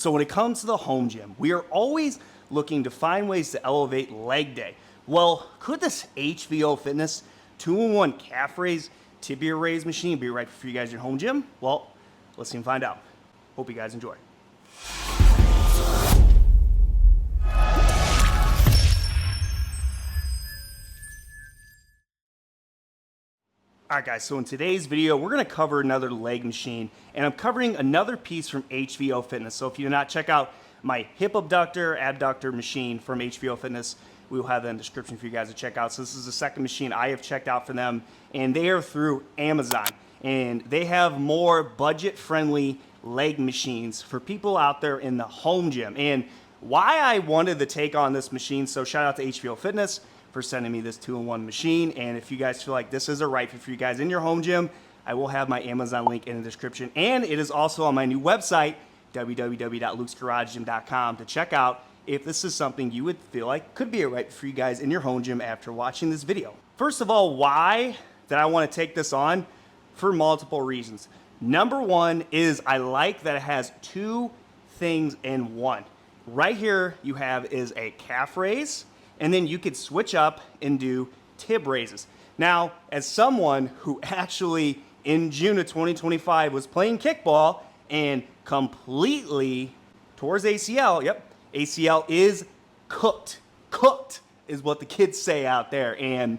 So when it comes to the home gym, we are always looking to find ways to elevate leg day. Well, could this HVO Fitness 2-in-1 calf raise, tibia raise machine be right for you guys in your home gym? Well, let's see and find out. Hope you guys enjoy. Alright guys, so in today's video, we're going to cover another leg machine, and I'm covering another piece from HVO Fitness. So if you did not check out my hip abductor, abductor machine from HVO Fitness, we will have that in the description for you guys to check out. So this is the second machine I have checked out for them, and they are through Amazon. And they have more budget-friendly leg machines for people out there in the home gym. And why I wanted to take on this machine, so shout out to HVO Fitness for sending me this 2-in-1 machine. And if you guys feel like this is a right fit for you guys in your home gym, I will have my Amazon link in the description. And it is also on my new website, www.lukesgaragegym.com, to check out if this is something you would feel like could be a right fit for you guys in your home gym after watching this video. First of all, why did I want to take this on? For multiple reasons. Number one is I like that it has two things in one. Right here you have is a calf raise, and then you could switch up and do tib raises. Now, as someone who actually in June of 2025 was playing kickball and completely towards ACL, yep, ACL is cooked. Cooked is what the kids say out there. And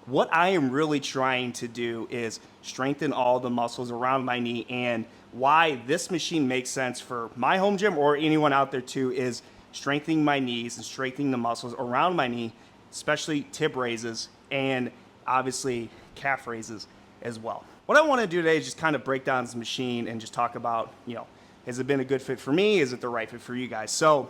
what I am really trying to do is strengthen all the muscles around my knee, and why this machine makes sense for my home gym or anyone out there too is strengthening my knees and strengthening the muscles around my knee, especially tib raises and obviously calf raises as well. What I want to do today is just kind of break down this machine and just talk about, has it been a good fit for me? Is it the right fit for you guys? So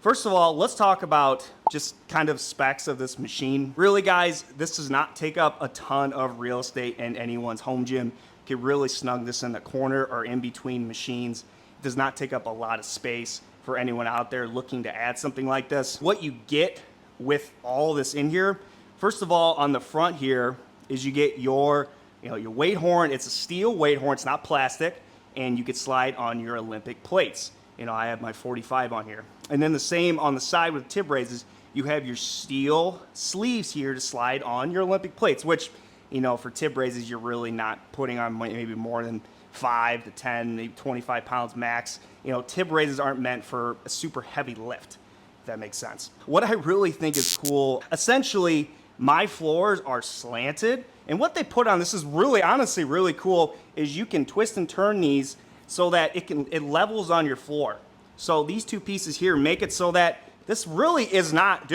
first of all, let's talk about just kind of specs of this machine. Really guys, this does not take up a ton of real estate in anyone's home gym. You can really snug this in the corner or in between machines. It does not take up a lot of space for anyone out there looking to add something like this. What you get with all this in here, first of all, on the front here is you get your weight horn. It's a steel weight horn, it's not plastic, and you could slide on your Olympic plates. I have my 45 on here. And then the same on the side with tib raises, you have your steel sleeves here to slide on your Olympic plates, which, for tib raises, you're really not putting on maybe more than 5 to 10, maybe 25 pounds max. Tib raises aren't meant for a super heavy lift, if that makes sense. What I really think is cool, essentially, my floors are slanted, and what they put on this is really, honestly, really cool, is you can twist and turn these so that it levels on your floor. So these two pieces here make it so that this really is not,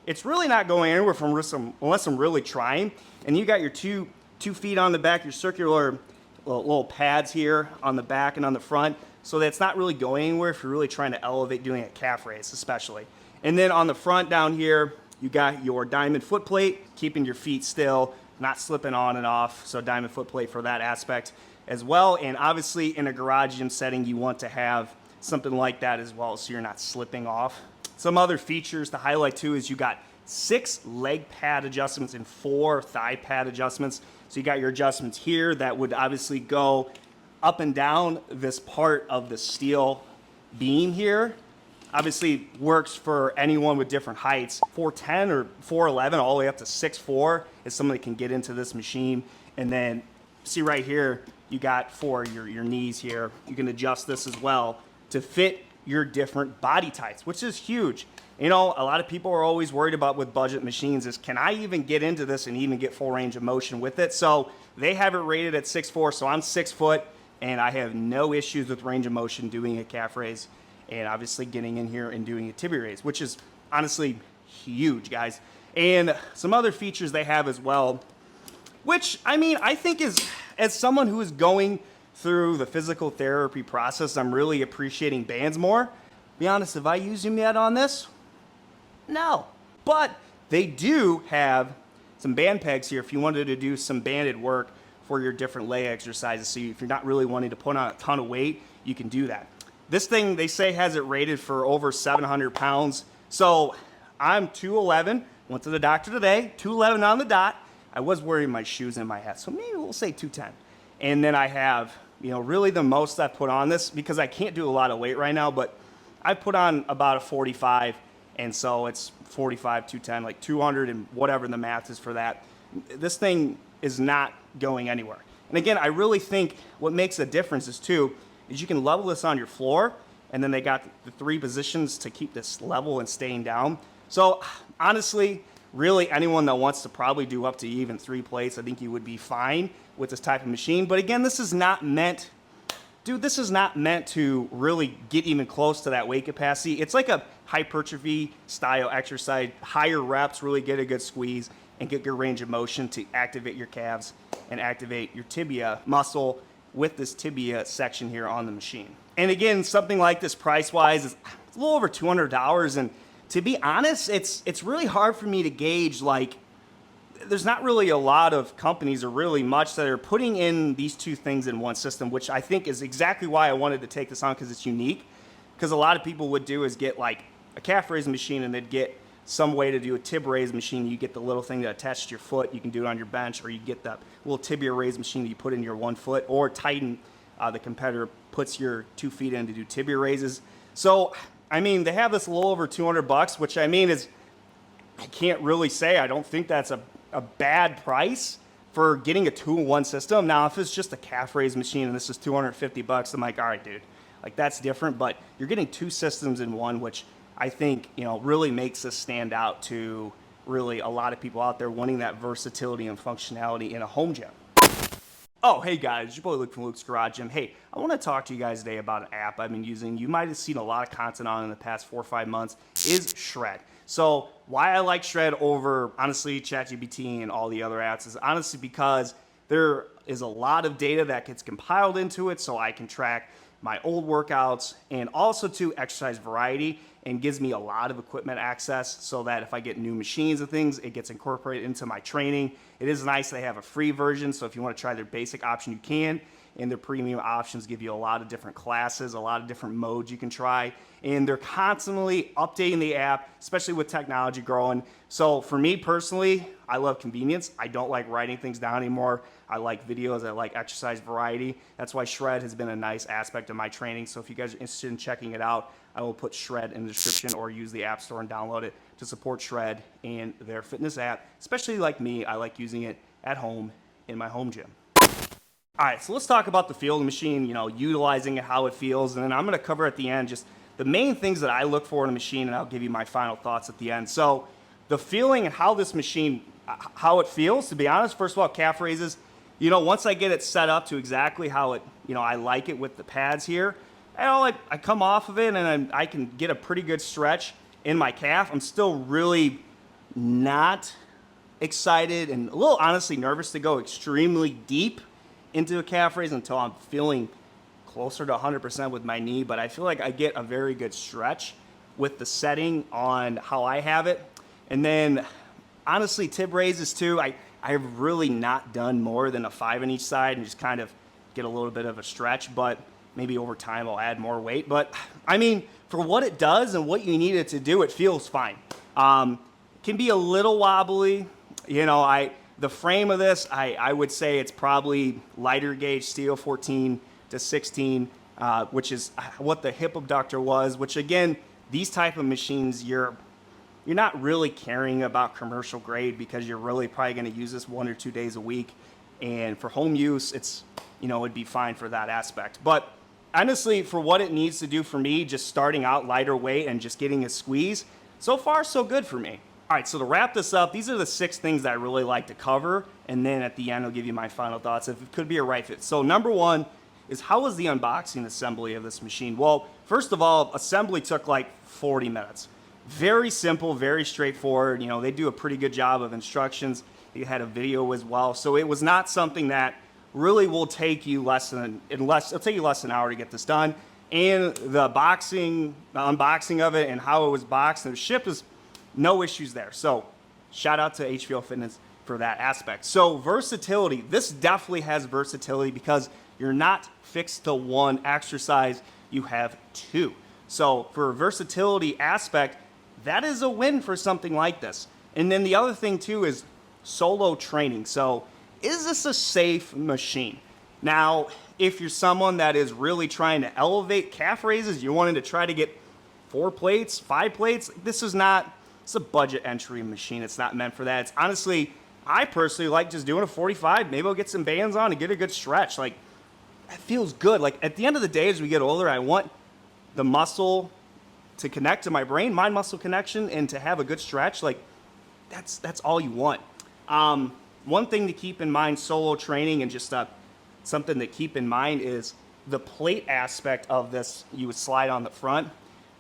it's really not going anywhere unless I'm really trying. And you got your two feet on the back, your circular little pads here on the back and on the front, so that it's not really going anywhere if you're really trying to elevate doing a calf raise especially. And then on the front down here, you got your diamond foot plate, keeping your feet still, not slipping on and off, so diamond foot plate for that aspect as well. And obviously in a garage gym setting, you want to have something like that as well, so you're not slipping off. Some other features to highlight too is you got 6 leg pad adjustments and 4 thigh pad adjustments. So you got your adjustments here that would obviously go up and down this part of the steel beam here. Obviously works for anyone with different heights. 4'10" or 4'11", all the way up to 6'4" is somebody can get into this machine. And then see right here, you got for your knees here, you can adjust this as well to fit your different body types, which is huge. A lot of people are always worried about with budget machines is, can I even get into this and even get full range of motion with it? So they have it rated at 6'4", so I'm 6 foot, and I have no issues with range of motion doing a calf raise, and obviously getting in here and doing a tibia raise, which is honestly huge, guys. And some other features they have as well, which, I think is, as someone who is going through the physical therapy process, I'm really appreciating bands more. Be honest, have I used them yet on this? No. But they do have some band pegs here if you wanted to do some banded work for your different leg exercises. So if you're not really wanting to put on a ton of weight, you can do that. This thing, they say, has it rated for over 700 pounds. So I'm 211, went to the doctor today, 211 on the dot. I was wearing my shoes and my hat, so maybe we'll say 210. And then I have, really the most I've put on this, because I can't do a lot of weight right now, but I put on about a 45, and so it's 45, 210, like 200 and whatever the math is for that. This thing is not going anywhere. And again, I really think what makes a difference is you can level this on your floor, and then they got the 3 positions to keep this level and staying down. So honestly, really anyone that wants to probably do up to even 3 plates, I think you would be fine with this type of machine. But again, this is not meant, this is not meant to really get even close to that weight capacity. It's like a hypertrophy style exercise, higher reps, really get a good squeeze and get good range of motion to activate your calves and activate your tibia muscle with this tibia section here on the machine. And again, something like this price-wise is a little over $200. And to be honest, it's really hard for me to gauge, like, there's not really a lot of companies or really much that are putting in these 2 things in one system, which I think is exactly why I wanted to take this on, because it's unique. Because a lot of people would do is get like a calf raise machine, and they'd get some way to do a tib raise machine. You get the little thing that attaches to your foot. You can do it on your bench, or you get that little tibia raise machine that you put in your 1 foot, or Titan, the competitor, puts your 2 feet in to do tibia raises. So, I mean, they have this a little over $200, which I mean is, I can't really say, I don't think that's a bad price for getting a 2-in-1 system. Now, if it's just a calf raise machine and this is $250, I'm like, all right, dude, like that's different. But you're getting 2 systems in one, which I think, really makes this stand out to really a lot of people out there wanting that versatility and functionality in a home gym. Oh, hey guys, it's your boy Luke from Luke's Garage Gym. Hey, I want to talk to you guys today about an app I've been using. You might have seen a lot of content on in the past 4 or 5 months, is Shred. So why I like Shred over, honestly, ChatGPT and all the other apps is honestly because there is a lot of data that gets compiled into it, so I can track my old workouts and also to exercise variety, and gives me a lot of equipment access so that if I get new machines and things, it gets incorporated into my training. It is nice they have a free version, so if you want to try their basic option, you can. And their premium options give you a lot of different classes, a lot of different modes you can try. And they're constantly updating the app, especially with technology growing. So for me personally, I love convenience. I don't like writing things down anymore. I like videos, I like exercise variety. That's why Shred has been a nice aspect of my training. So if you guys are interested in checking it out, I will put Shred in the description, or use the App Store and download it to support Shred and their fitness app. Especially like me, I like using it at home in my home gym. All right, so let's talk about the feel of the machine, utilizing it, how it feels, and then I'm gonna cover at the end just the main things that I look for in a machine, and I'll give you my final thoughts at the end. So the feeling and how this machine, how it feels, to be honest, first of all, calf raises, once I get it set up to exactly how it, I like it with the pads here, I come off of it and I can get a pretty good stretch in my calf. I'm still really not excited and a little honestly nervous to go extremely deep into a calf raise until I'm feeling closer to 100% with my knee, but I feel like I get a very good stretch with the setting on how I have it. And then honestly, tib raises too, I've really not done more than a 5 on each side and just kind of get a little bit of a stretch, but maybe over time I'll add more weight. But I mean, for what it does and what you need it to do, it feels fine. Can be a little wobbly, the frame of this, I would say it's probably lighter gauge steel, 14 to 16, which is what the hip abductor was, which again, these type of machines, you're not really caring about commercial grade because you're really probably gonna use this 1 or 2 days a week. And for home use, it's, it'd be fine for that aspect. But honestly, for what it needs to do for me, just starting out lighter weight and just getting a squeeze, so far so good for me. All right, so to wrap this up, these are the 6 things that I really like to cover, and then at the end I'll give you my final thoughts if it could be a right fit. So number 1 is, how was the unboxing assembly of this machine? Well, first of all, assembly took like 40 minutes. Very simple, very straightforward. They do a pretty good job of instructions. They had a video as well, so it was not something that really will take you it'll take you less than an hour to get this done. And the unboxing of it and how it was boxed and shipped is no issues there. So shout out to HVO Fitness for that aspect. So versatility, this definitely has versatility because you're not fixed to one exercise, you have 2. So for a versatility aspect, that is a win for something like this. And then the other thing too is solo training. So is this a safe machine? Now, if you're someone that is really trying to elevate calf raises, you're wanting to try to get 4 plates, 5 plates. This is not, it's a budget entry machine. It's not meant for that. It's honestly, I personally like just doing a 45. Maybe I'll get some bands on and get a good stretch. Like, that feels good. Like, at the end of the day, as we get older, I want the muscle to connect to my brain, mind muscle connection, and to have a good stretch. Like, that's all you want. One thing to keep in mind solo training, and just something to keep in mind, is the plate aspect of this. You would slide on the front.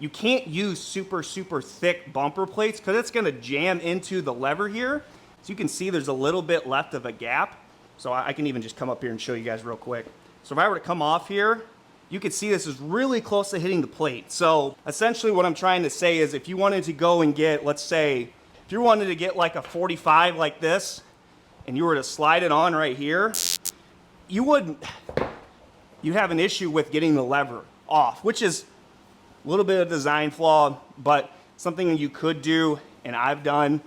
You can't use super thick bumper plates because it's going to jam into the lever here. So you can see there's a little bit left of a gap. So I can even just come up here and show you guys real quick. So if I were to come off here, you can see this is really close to hitting the plate. So essentially what I'm trying to say is, if you wanted to go and get, let's say, if you wanted to get like a 45 like this, and you were to slide it on right here, you'd have an issue with getting the lever off, which is a little bit of design flaw, but something you could do, and I've done.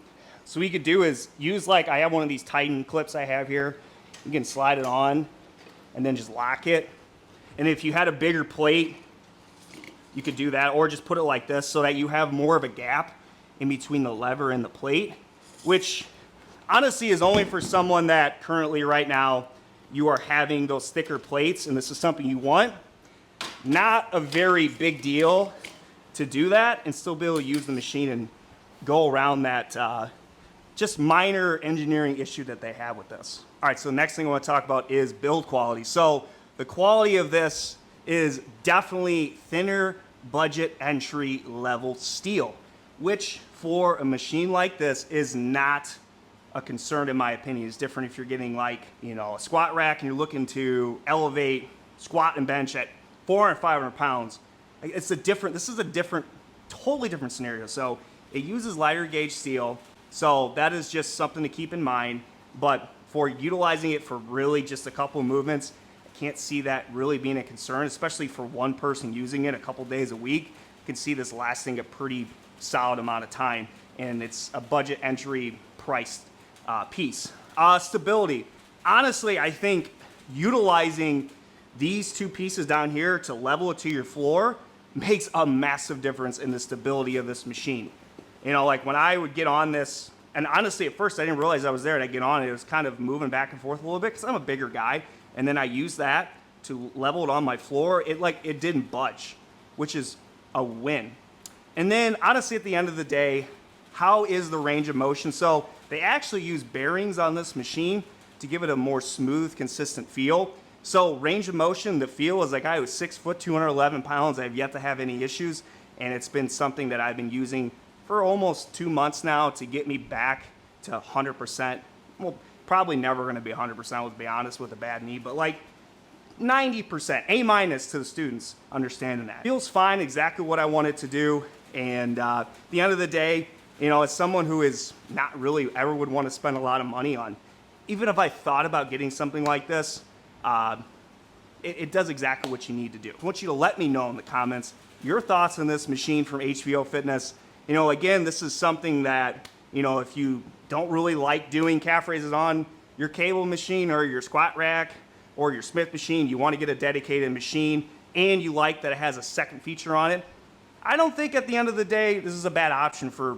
So what you could do is use, like, I have one of these Titan clips I have here. You can slide it on and then just lock it. And if you had a bigger plate, you could do that, or just put it like this so that you have more of a gap in between the lever and the plate, which honestly is only for someone that currently right now you are having those thicker plates and this is something you want. Not a very big deal to do that and still be able to use the machine and go around that just minor engineering issue that they have with this. All right, so the next thing I want to talk about is build quality. So the quality of this is definitely thinner budget entry level steel, which for a machine like this is not a concern in my opinion. It's different if you're getting, like, you know, a squat rack and you're looking to elevate squat and bench at 400 and 500 pounds. This is a totally different scenario. So it uses lighter gauge steel. So that is just something to keep in mind. But for utilizing it for really just a couple of movements, I can't see that really being a concern, especially for one person using it a couple days a week. You can see this lasting a pretty solid amount of time, and it's a budget entry priced piece. Stability. Honestly, I think utilizing these two pieces down here to level it to your floor makes a massive difference in the stability of this machine. You know, like when I would get on this, and honestly at first I didn't realize I was there, and I get on it, it was kind of moving back and forth a little bit because I'm a bigger guy, and then I used that to level it on my floor. It didn't budge, which is a win. And then honestly at the end of the day, how is the range of motion? So they actually use bearings on this machine to give it a more smooth, consistent feel. So range of motion, the feel is like I was 6 foot, 211 pounds. I have yet to have any issues, and it's been something that I've been using for almost 2 months now to get me back to 100%. Well, probably never going to be 100%, let's be honest, with a bad knee, but like 90%, A- to the students understanding that. Feels fine, exactly what I wanted to do, and at the end of the day, you know, as someone who is not really ever would want to spend a lot of money on, even if I thought about getting something like this, it does exactly what you need to do. I want you to let me know in the comments your thoughts on this machine from HVO Fitness. You know, again, this is something that, you know, if you don't really like doing calf raises on your cable machine or your squat rack or your Smith machine, you want to get a dedicated machine, and you like that it has a second feature on it, I don't think at the end of the day this is a bad option for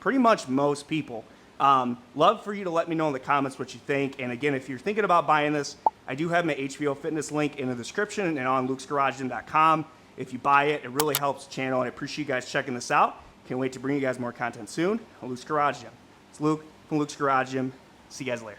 pretty much most people. Love for you to let me know in the comments what you think. And again, if you're thinking about buying this, I do have my HVO Fitness link in the description and on lukesgaragegym.com. If you buy it, it really helps the channel, and I appreciate you guys checking this out. Can't wait to bring you guys more content soon on Luke's Garage Gym. It's Luke from Luke's Garage Gym. See you guys later.